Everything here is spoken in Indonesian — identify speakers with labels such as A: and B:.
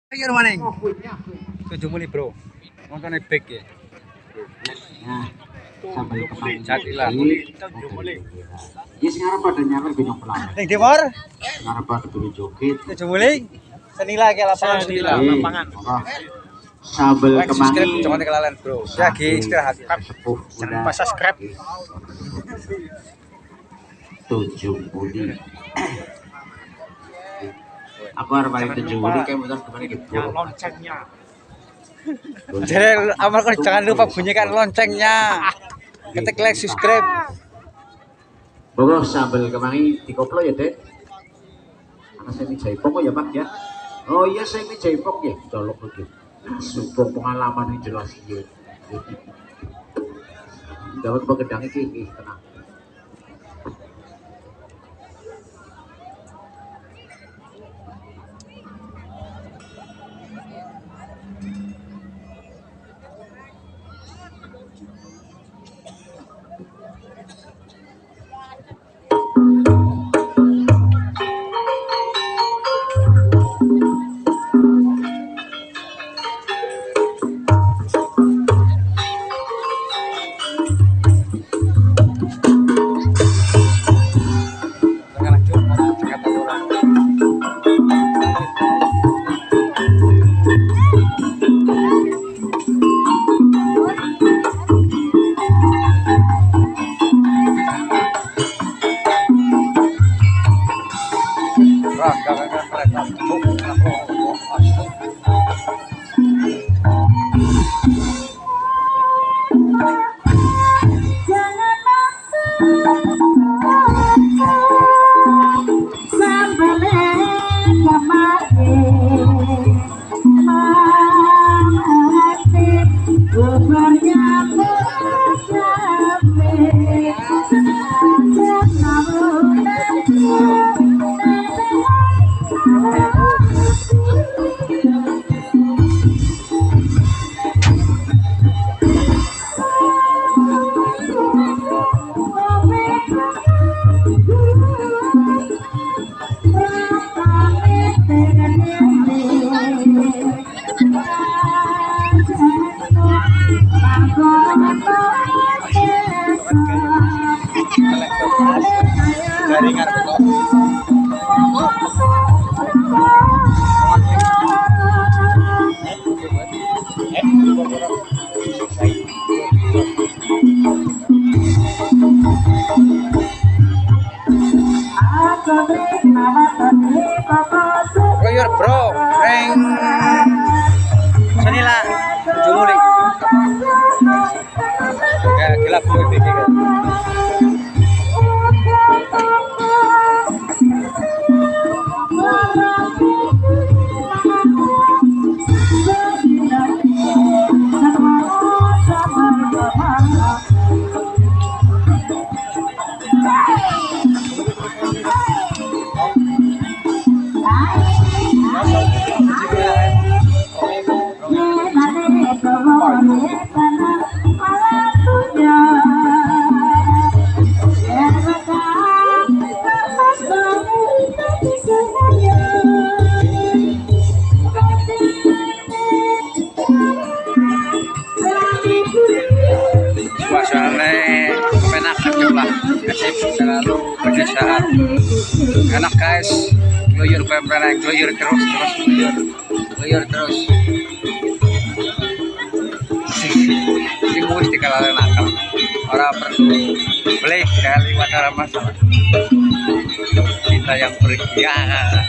A: Ayo maning. 70 bro. Nonton back ya.
B: Nah, sampai petang
A: Jadilah.
B: yes ngarep pada nyamper binong pelan.
A: Ning Timur
B: Ngarep pada binong joget.
A: 70. Senila ke lapangan senila.
B: Lapangan. Sambel
A: Like subscribe
B: kemangi.
A: jangan kelalen bro. Ya gi istirahat.
B: Sepuh.
A: Jangan lupa subscribe.
B: 70. Aku harus paling 70 kayak muter kemana gitu.
A: Loncengnya. Jadi amal kan jangan lupa bunyikan loncengnya. Ketik like subscribe.
B: Bogo sambel kemangi dikoplo ya dek. Karena saya ini jaipong ya pak ya. Oh iya saya ini jaipong ya. Colok lagi. Super pengalaman yang jelas ya. Dapat begedang ini tenang.
A: Jaringan betul. Loyor bro, ring senila 70. Ya gila bro ini kan. Suasananya enak lah, kasih selalu berkesan. Enak guys, gluyur pemperang, gluyur terus, gluyur terus. Ini mesti kalau nakal, orang perlu beli kali wadah masalah. Kita yang bergiat.